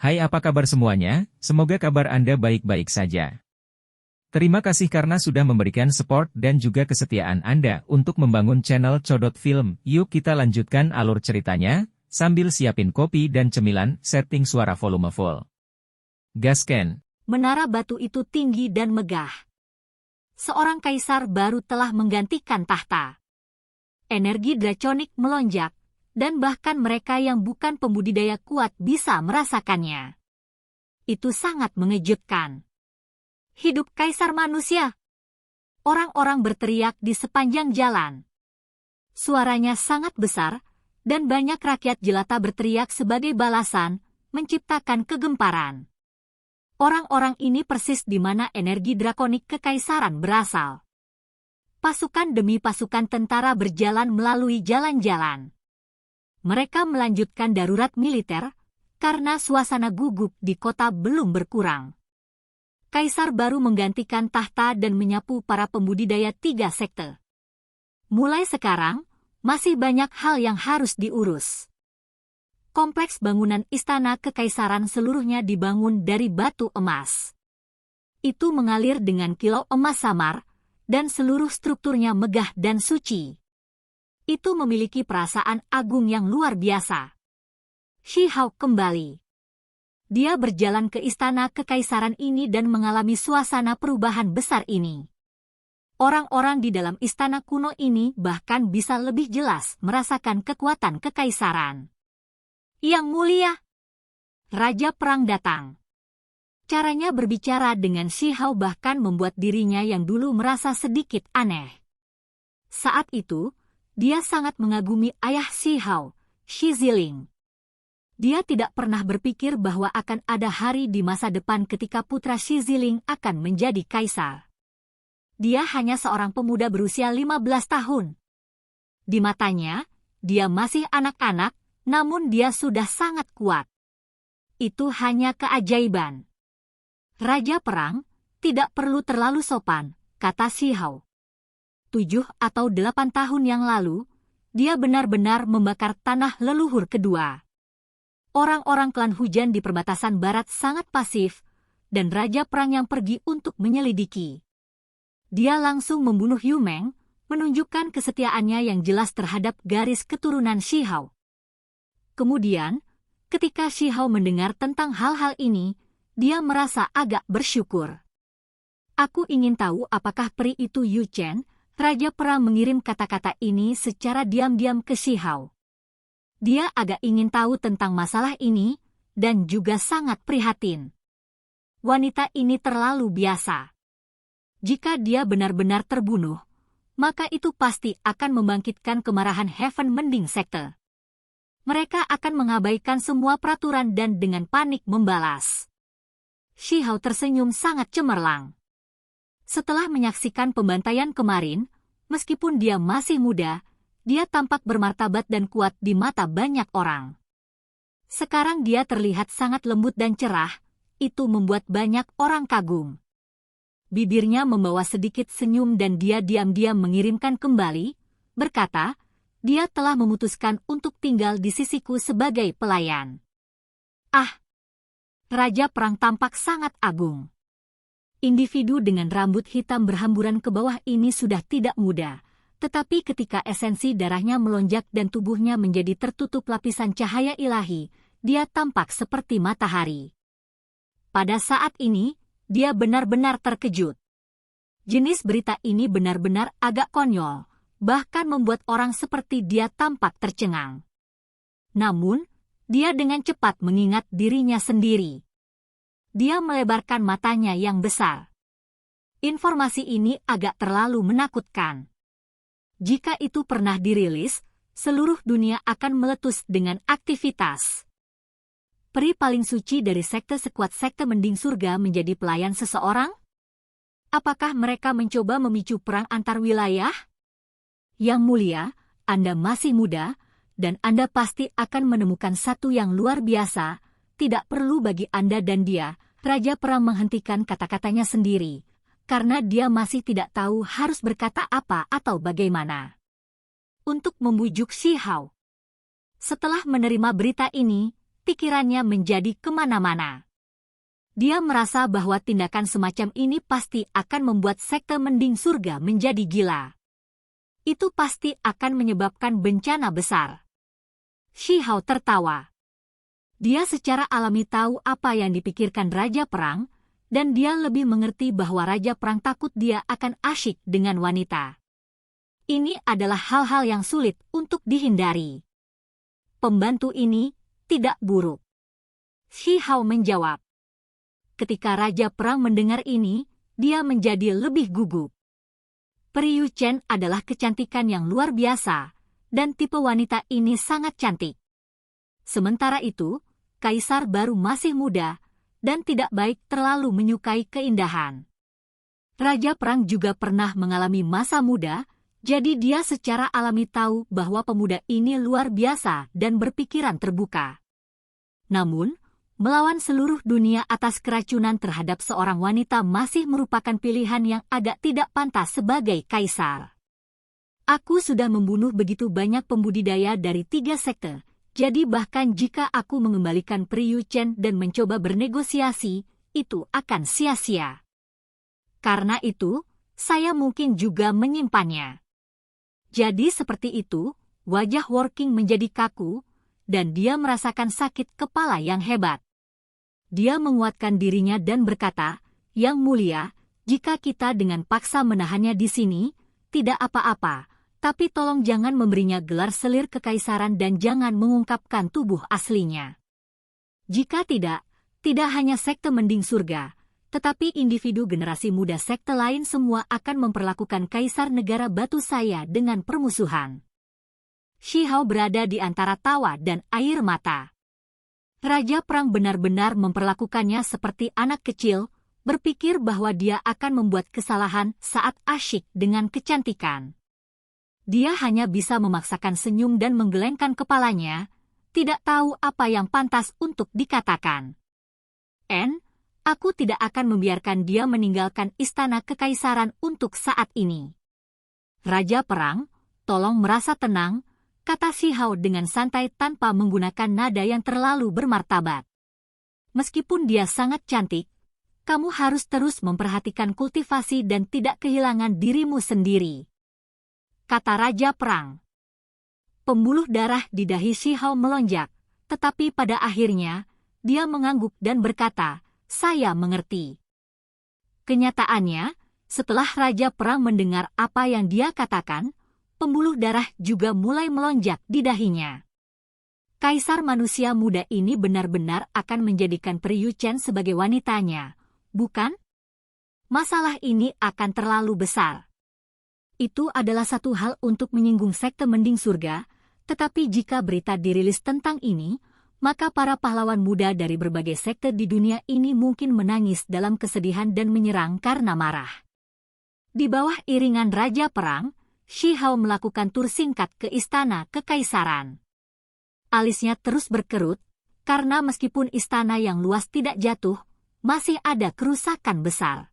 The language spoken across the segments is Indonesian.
Hai, apa kabar semuanya? Semoga kabar Anda baik-baik saja. Terima kasih karena sudah memberikan support dan juga kesetiaan Anda untuk membangun channel Codot Film. Yuk kita lanjutkan alur ceritanya, sambil siapin kopi dan cemilan, setting suara volume full. Gasken. Menara batu itu tinggi dan megah. Seorang kaisar baru telah menggantikan tahta. Energi draconik melonjak, dan bahkan mereka yang bukan pembudidaya kuat bisa merasakannya. Itu sangat mengejutkan. Hidup kaisar manusia! Orang-orang berteriak di sepanjang jalan. Suaranya sangat besar, dan banyak rakyat jelata berteriak sebagai balasan, menciptakan kegemparan. Orang-orang ini persis di mana energi drakonik kekaisaran berasal. Pasukan demi pasukan tentara berjalan melalui jalan-jalan. Mereka melanjutkan darurat militer, karena suasana gugup di kota belum berkurang. Kaisar baru menggantikan tahta dan menyapu para pembudidaya 3 sekte. Mulai sekarang, masih banyak hal yang harus diurus. Kompleks bangunan istana kekaisaran seluruhnya dibangun dari batu emas. Itu mengalir dengan kilau emas samar, dan seluruh strukturnya megah dan suci. Itu memiliki perasaan agung yang luar biasa. Shi Hao kembali. Dia berjalan ke istana kekaisaran ini dan mengalami suasana perubahan besar ini. Orang-orang di dalam istana kuno ini bahkan bisa lebih jelas merasakan kekuatan kekaisaran. Yang mulia, Raja Perang datang. Caranya berbicara dengan Shi Hao bahkan membuat dirinya yang dulu merasa sedikit aneh. Saat itu, dia sangat mengagumi ayah Shi Hao, Shi Ziling. Dia tidak pernah berpikir bahwa akan ada hari di masa depan ketika putra Shi Ziling akan menjadi kaisar. Dia hanya seorang pemuda berusia 15 tahun. Di matanya, dia masih anak-anak, namun dia sudah sangat kuat. Itu hanya keajaiban. Raja Perang tidak perlu terlalu sopan, kata Shi Hao. 7 atau 8 tahun yang lalu, dia benar-benar membakar tanah leluhur kedua. Orang-orang klan hujan di perbatasan barat sangat pasif, dan Raja Perang yang pergi untuk menyelidiki. Dia langsung membunuh Yu Meng, menunjukkan kesetiaannya yang jelas terhadap garis keturunan Shi Hao. Kemudian, ketika Shi Hao mendengar tentang hal-hal ini, dia merasa agak bersyukur. Aku ingin tahu apakah peri itu Yu Chen. Raja Perang mengirim kata-kata ini secara diam-diam ke Shi Hao. Dia agak ingin tahu tentang masalah ini, dan juga sangat prihatin. Wanita ini terlalu biasa. Jika dia benar-benar terbunuh, maka itu pasti akan membangkitkan kemarahan Heaven Mending Sekte. Mereka akan mengabaikan semua peraturan dan dengan panik membalas. Shi Hao tersenyum sangat cemerlang. Setelah menyaksikan pembantaian kemarin, meskipun dia masih muda, dia tampak bermartabat dan kuat di mata banyak orang. Sekarang dia terlihat sangat lembut dan cerah, itu membuat banyak orang kagum. Bibirnya membawa sedikit senyum dan dia diam-diam mengirimkan kembali, berkata, dia telah memutuskan untuk tinggal di sisiku sebagai pelayan. Ah! Raja Perang tampak sangat agung. Individu dengan rambut hitam berhamburan ke bawah ini sudah tidak muda, tetapi ketika esensi darahnya melonjak dan tubuhnya menjadi tertutup lapisan cahaya ilahi, dia tampak seperti matahari. Pada saat ini, dia benar-benar terkejut. Jenis berita ini benar-benar agak konyol, bahkan membuat orang seperti dia tampak tercengang. Namun, dia dengan cepat mengingat dirinya sendiri. Dia melebarkan matanya yang besar. Informasi ini agak terlalu menakutkan. Jika itu pernah dirilis, seluruh dunia akan meletus dengan aktivitas. Peri paling suci dari sekte sekuat sekte mending surga menjadi pelayan seseorang? Apakah mereka mencoba memicu perang antar wilayah? Yang mulia, Anda masih muda, dan Anda pasti akan menemukan satu yang luar biasa. Tidak perlu bagi Anda dan dia, Raja Perang menghentikan kata-katanya sendiri, karena dia masih tidak tahu harus berkata apa atau bagaimana. Untuk membujuk Shi Hao. Setelah menerima berita ini, pikirannya menjadi kemana-mana. Dia merasa bahwa tindakan semacam ini pasti akan membuat sekte mending surga menjadi gila. Itu pasti akan menyebabkan bencana besar. Shi Hao tertawa. Dia secara alami tahu apa yang dipikirkan Raja Perang, dan dia lebih mengerti bahwa Raja Perang takut dia akan asyik dengan wanita. Ini adalah hal-hal yang sulit untuk dihindari. Pembantu ini tidak buruk. Shi Hao menjawab. Ketika Raja Perang mendengar ini, dia menjadi lebih gugup. Peri Yu Chen adalah kecantikan yang luar biasa, dan tipe wanita ini sangat cantik. Sementara itu, Kaisar baru masih muda, dan tidak baik terlalu menyukai keindahan. Raja Perang juga pernah mengalami masa muda, jadi dia secara alami tahu bahwa pemuda ini luar biasa dan berpikiran terbuka. Namun, melawan seluruh dunia atas keracunan terhadap seorang wanita masih merupakan pilihan yang agak tidak pantas sebagai kaisar. Aku sudah membunuh begitu banyak pembudidaya dari 3 sekte, jadi bahkan jika aku mengembalikan Peri Yu Chen dan mencoba bernegosiasi, itu akan sia-sia. Karena itu, saya mungkin juga menyimpannya. Jadi seperti itu, wajah Working menjadi kaku, dan dia merasakan sakit kepala yang hebat. Dia menguatkan dirinya dan berkata, "Yang mulia, jika kita dengan paksa menahannya di sini, tidak apa-apa, tapi tolong jangan memberinya gelar selir kekaisaran dan jangan mengungkapkan tubuh aslinya. Jika tidak hanya sekte mending surga, tetapi individu generasi muda sekte lain semua akan memperlakukan kaisar negara batu saya dengan permusuhan." Shi Hao berada di antara tawa dan air mata. Raja Perang benar-benar memperlakukannya seperti anak kecil, berpikir bahwa dia akan membuat kesalahan saat asyik dengan kecantikan. Dia hanya bisa memaksakan senyum dan menggelengkan kepalanya, tidak tahu apa yang pantas untuk dikatakan. Aku tidak akan membiarkan dia meninggalkan istana kekaisaran untuk saat ini. Raja Perang, tolong merasa tenang, kata Shi Hao dengan santai tanpa menggunakan nada yang terlalu bermartabat. Meskipun dia sangat cantik, kamu harus terus memperhatikan kultivasi dan tidak kehilangan dirimu sendiri, kata Raja Perang. Pembuluh darah di dahi Shi Hao melonjak, tetapi pada akhirnya, dia mengangguk dan berkata, "Saya mengerti." Kenyataannya, setelah Raja Perang mendengar apa yang dia katakan, pembuluh darah juga mulai melonjak di dahinya. Kaisar manusia muda ini benar-benar akan menjadikan Peri Yu Chen sebagai wanitanya, bukan? Masalah ini akan terlalu besar. Itu adalah satu hal untuk menyinggung sekte mending surga, tetapi jika berita dirilis tentang ini, maka para pahlawan muda dari berbagai sekte di dunia ini mungkin menangis dalam kesedihan dan menyerang karena marah. Di bawah iringan Raja Perang, Shi Hao melakukan tur singkat ke istana kekaisaran. Alisnya terus berkerut, karena meskipun istana yang luas tidak jatuh, masih ada kerusakan besar.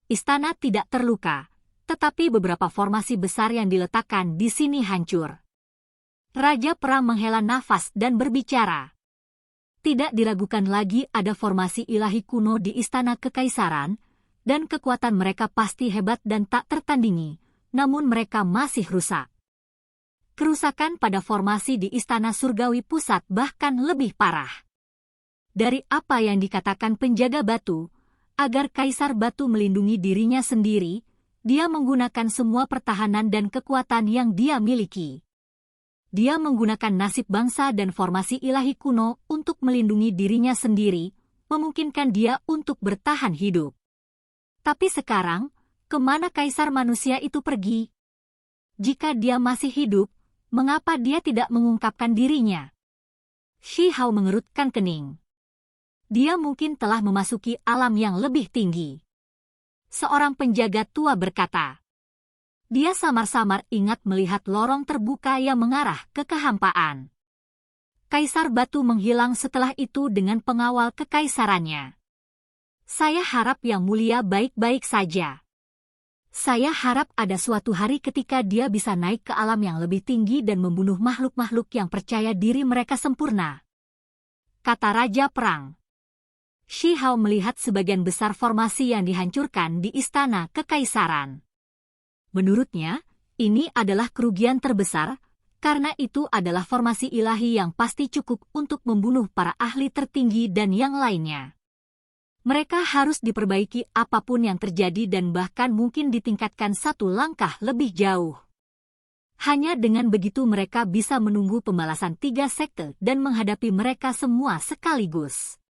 Istana tidak terluka, tetapi beberapa formasi besar yang diletakkan di sini hancur. Raja Perang menghela nafas dan berbicara. Tidak diragukan lagi ada formasi ilahi kuno di istana kekaisaran, dan kekuatan mereka pasti hebat dan tak tertandingi. Namun mereka masih rusak. Kerusakan pada formasi di Istana Surgawi Pusat bahkan lebih parah. Dari apa yang dikatakan penjaga batu, agar Kaisar Batu melindungi dirinya sendiri, dia menggunakan semua pertahanan dan kekuatan yang dia miliki. Dia menggunakan nasib bangsa dan formasi ilahi kuno untuk melindungi dirinya sendiri, memungkinkan dia untuk bertahan hidup. Tapi sekarang, kemana kaisar manusia itu pergi? Jika dia masih hidup, mengapa dia tidak mengungkapkan dirinya? Shi Hao mengerutkan kening. Dia mungkin telah memasuki alam yang lebih tinggi. Seorang penjaga tua berkata. Dia samar-samar ingat melihat lorong terbuka yang mengarah ke kehampaan. Kaisar Batu menghilang setelah itu dengan pengawal kekaisarannya. Saya harap Yang Mulia baik-baik saja. Saya harap ada suatu hari ketika dia bisa naik ke alam yang lebih tinggi dan membunuh makhluk-makhluk yang percaya diri mereka sempurna. kata Raja Perang. Shi Hao melihat sebagian besar formasi yang dihancurkan di Istana Kekaisaran. Menurutnya, ini adalah kerugian terbesar, karena itu adalah formasi ilahi yang pasti cukup untuk membunuh para ahli tertinggi dan yang lainnya. Mereka harus diperbaiki apapun yang terjadi dan bahkan mungkin ditingkatkan satu langkah lebih jauh. Hanya dengan begitu mereka bisa menunggu pembalasan 3 sekte dan menghadapi mereka semua sekaligus.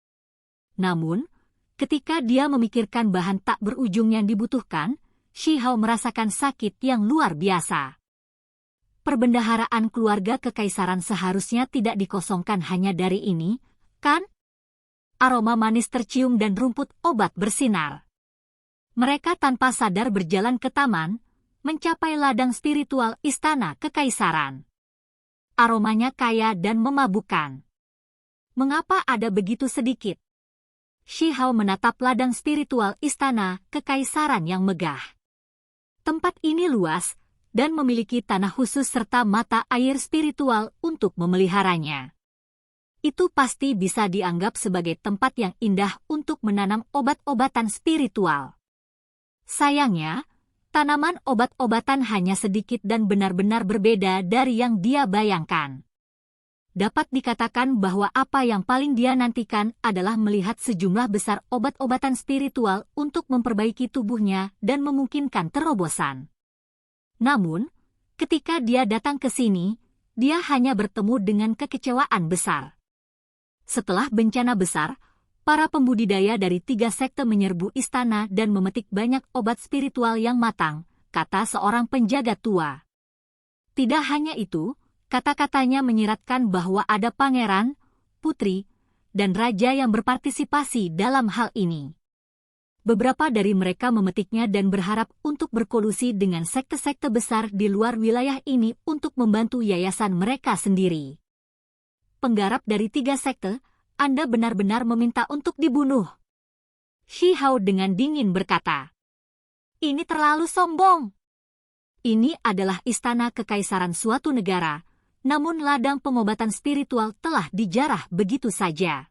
Namun, ketika dia memikirkan bahan tak berujung yang dibutuhkan, Shi Hao merasakan sakit yang luar biasa. Perbendaharaan keluarga kekaisaran seharusnya tidak dikosongkan hanya dari ini, kan? Aroma manis tercium dan rumput obat bersinar. Mereka tanpa sadar berjalan ke taman, mencapai ladang spiritual Istana Kekaisaran. Aromanya kaya dan memabukkan. Mengapa ada begitu sedikit? Shi Hao menatap ladang spiritual Istana Kekaisaran yang megah. Tempat ini luas dan memiliki tanah khusus serta mata air spiritual untuk memeliharanya. Itu pasti bisa dianggap sebagai tempat yang indah untuk menanam obat-obatan spiritual. Sayangnya, tanaman obat-obatan hanya sedikit dan benar-benar berbeda dari yang dia bayangkan. Dapat dikatakan bahwa apa yang paling dia nantikan adalah melihat sejumlah besar obat-obatan spiritual untuk memperbaiki tubuhnya dan memungkinkan terobosan. Namun, ketika dia datang ke sini, dia hanya bertemu dengan kekecewaan besar. Setelah bencana besar, para pembudidaya dari 3 sekte menyerbu istana dan memetik banyak obat spiritual yang matang, kata seorang penjaga tua. Tidak hanya itu, kata-katanya menyiratkan bahwa ada pangeran, putri, dan raja yang berpartisipasi dalam hal ini. Beberapa dari mereka memetiknya dan berharap untuk berkolusi dengan sekte-sekte besar di luar wilayah ini untuk membantu yayasan mereka sendiri. Penggarap dari 3 sekte, Anda benar-benar meminta untuk dibunuh. Shi Hao dengan dingin berkata, "Ini terlalu sombong. Ini adalah istana kekaisaran suatu negara, namun ladang pengobatan spiritual telah dijarah begitu saja.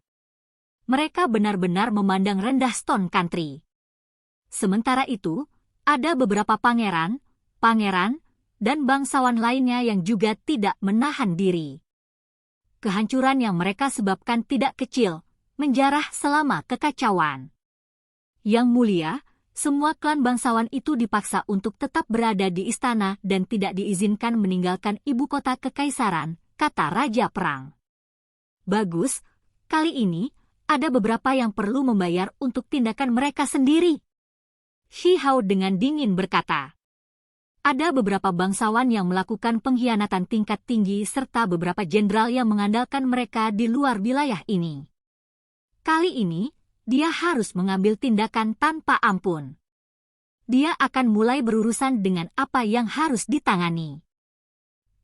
Mereka benar-benar memandang rendah Stone Country. Sementara itu, ada beberapa pangeran, dan bangsawan lainnya yang juga tidak menahan diri. Kehancuran yang mereka sebabkan tidak kecil, menjarah selama kekacauan. Yang mulia, semua klan bangsawan itu dipaksa untuk tetap berada di istana dan tidak diizinkan meninggalkan ibu kota kekaisaran, kata Raja Perang. Bagus, kali ini, ada beberapa yang perlu membayar untuk tindakan mereka sendiri. Shi Hao dengan dingin berkata. Ada beberapa bangsawan yang melakukan pengkhianatan tingkat tinggi serta beberapa jenderal yang mengandalkan mereka di luar wilayah ini. Kali ini, dia harus mengambil tindakan tanpa ampun. Dia akan mulai berurusan dengan apa yang harus ditangani.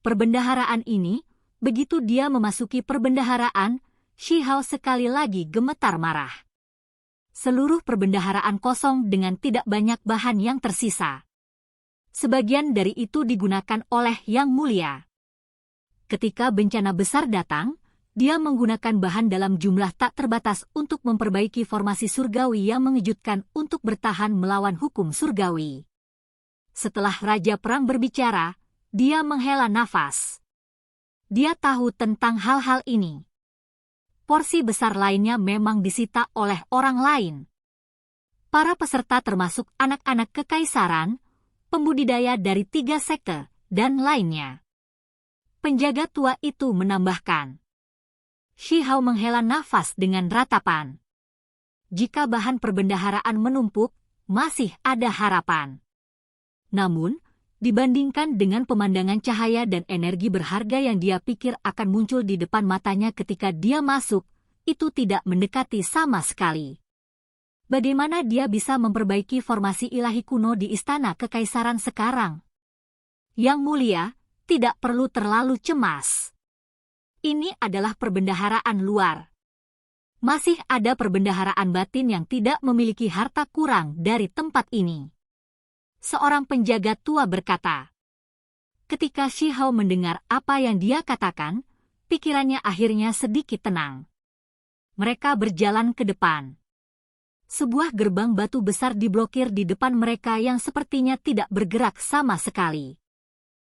Perbendaharaan ini, begitu dia memasuki perbendaharaan, Shi Hao sekali lagi gemetar marah. Seluruh perbendaharaan kosong dengan tidak banyak bahan yang tersisa. Sebagian dari itu digunakan oleh Yang Mulia. Ketika bencana besar datang, dia menggunakan bahan dalam jumlah tak terbatas untuk memperbaiki formasi surgawi yang mengejutkan untuk bertahan melawan hukum surgawi. Setelah Raja Perang berbicara, dia menghela nafas. Dia tahu tentang hal-hal ini. Porsi besar lainnya memang disita oleh orang lain. Para peserta termasuk anak-anak kekaisaran, pembudidaya dari 3 sekte, dan lainnya. Penjaga tua itu menambahkan. Shi Hao menghela nafas dengan ratapan. Jika bahan perbendaharaan menumpuk, masih ada harapan. Namun, dibandingkan dengan pemandangan cahaya dan energi berharga yang dia pikir akan muncul di depan matanya ketika dia masuk, itu tidak mendekati sama sekali. Bagaimana dia bisa memperbaiki formasi ilahi kuno di istana kekaisaran sekarang? Yang Mulia, tidak perlu terlalu cemas. Ini adalah perbendaharaan luar. Masih ada perbendaharaan batin yang tidak memiliki harta kurang dari tempat ini. Seorang penjaga tua berkata. Ketika Shi Hao mendengar apa yang dia katakan, pikirannya akhirnya sedikit tenang. Mereka berjalan ke depan. Sebuah gerbang batu besar diblokir di depan mereka yang sepertinya tidak bergerak sama sekali.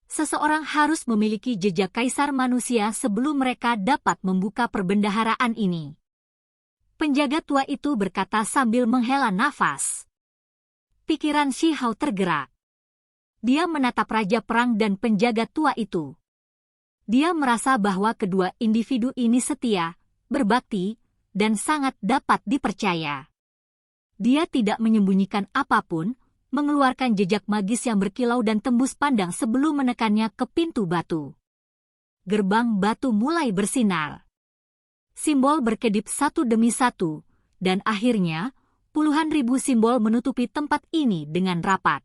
Seseorang harus memiliki jejak kaisar manusia sebelum mereka dapat membuka perbendaharaan ini. Penjaga tua itu berkata sambil menghela nafas. Pikiran Shi Hao tergerak. Dia menatap Raja Perang dan penjaga tua itu. Dia merasa bahwa kedua individu ini setia, berbakti, dan sangat dapat dipercaya. Dia tidak menyembunyikan apapun, mengeluarkan jejak magis yang berkilau dan tembus pandang sebelum menekannya ke pintu batu. Gerbang batu mulai bersinar. Simbol berkedip satu demi satu, dan akhirnya, puluhan ribu simbol menutupi tempat ini dengan rapat.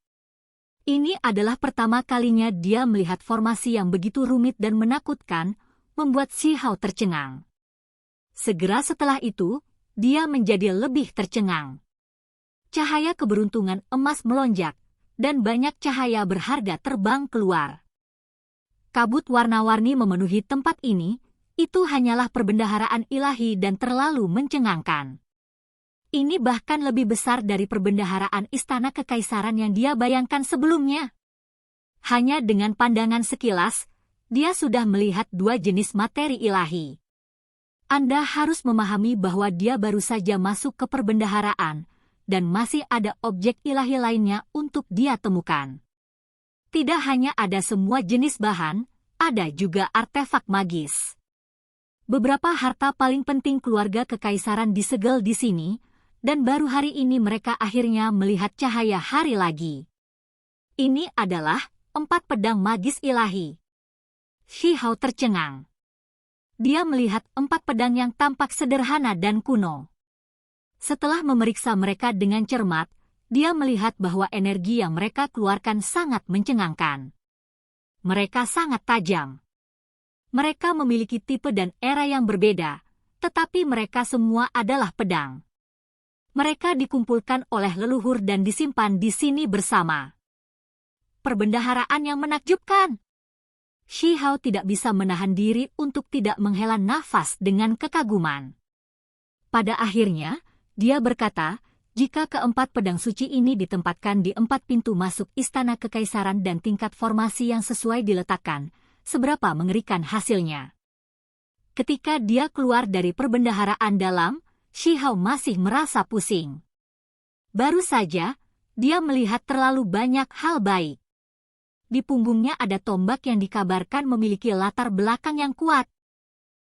Ini adalah pertama kalinya dia melihat formasi yang begitu rumit dan menakutkan, membuat Shi Hao tercengang. Segera setelah itu, dia menjadi lebih tercengang. Cahaya keberuntungan emas melonjak, dan banyak cahaya berharga terbang keluar. Kabut warna-warni memenuhi tempat ini, itu hanyalah perbendaharaan ilahi dan terlalu mencengangkan. Ini bahkan lebih besar dari perbendaharaan istana kekaisaran yang dia bayangkan sebelumnya. Hanya dengan pandangan sekilas, dia sudah melihat dua jenis materi ilahi. Anda harus memahami bahwa dia baru saja masuk ke perbendaharaan, dan masih ada objek ilahi lainnya untuk dia temukan. Tidak hanya ada semua jenis bahan, ada juga artefak magis. Beberapa harta paling penting keluarga kekaisaran disegel di sini, dan baru hari ini mereka akhirnya melihat cahaya hari lagi. Ini adalah 4 pedang magis ilahi. Shi Hao tercengang. Dia melihat 4 pedang yang tampak sederhana dan kuno. Setelah memeriksa mereka dengan cermat, dia melihat bahwa energi yang mereka keluarkan sangat mencengangkan. Mereka sangat tajam. Mereka memiliki tipe dan era yang berbeda, tetapi mereka semua adalah pedang. Mereka dikumpulkan oleh leluhur dan disimpan di sini bersama. Perbendaharaan yang menakjubkan. Shi Hao tidak bisa menahan diri untuk tidak menghela nafas dengan kekaguman. Pada akhirnya, dia berkata, jika keempat pedang suci ini ditempatkan di 4 pintu masuk istana kekaisaran dan tingkat formasi yang sesuai diletakkan, seberapa mengerikan hasilnya. Ketika dia keluar dari perbendaharaan dalam, Shi Hao masih merasa pusing. Baru saja, dia melihat terlalu banyak hal baik. Di punggungnya ada tombak yang dikabarkan memiliki latar belakang yang kuat.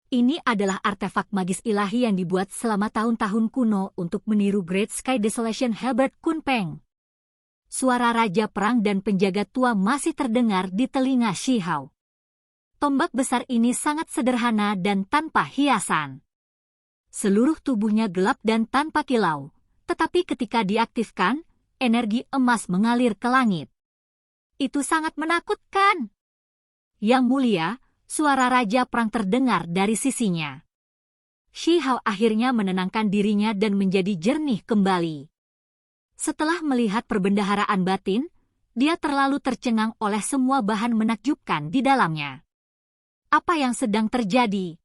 Ini adalah artefak magis ilahi yang dibuat selama tahun-tahun kuno untuk meniru Great Sky Desolation Halberd Kunpeng. Suara Raja Perang dan penjaga tua masih terdengar di telinga Shi Hao. Tombak besar ini sangat sederhana dan tanpa hiasan. Seluruh tubuhnya gelap dan tanpa kilau, tetapi ketika diaktifkan, energi emas mengalir ke langit. Itu sangat menakutkan. Yang mulia, suara Raja Perang terdengar dari sisinya. Shi Hao akhirnya menenangkan dirinya dan menjadi jernih kembali. Setelah melihat perbendaharaan batin, dia terlalu tercengang oleh semua bahan menakjubkan di dalamnya. Apa yang sedang terjadi?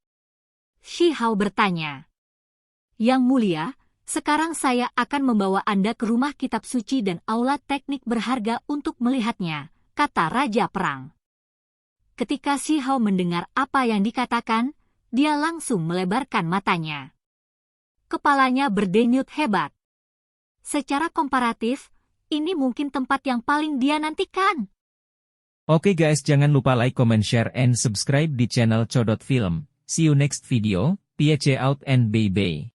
Shi Hao bertanya. Yang mulia, sekarang saya akan membawa Anda ke rumah kitab suci dan aula teknik berharga untuk melihatnya, kata Raja Perang. Ketika Shi Hao mendengar apa yang dikatakan, dia langsung melebarkan matanya. Kepalanya berdenyut hebat. Secara komparatif, ini mungkin tempat yang paling dia nantikan. Oke guys, jangan lupa like, comment, share, and subscribe di channel Codot Film. See you next video, peace out and bye-bye.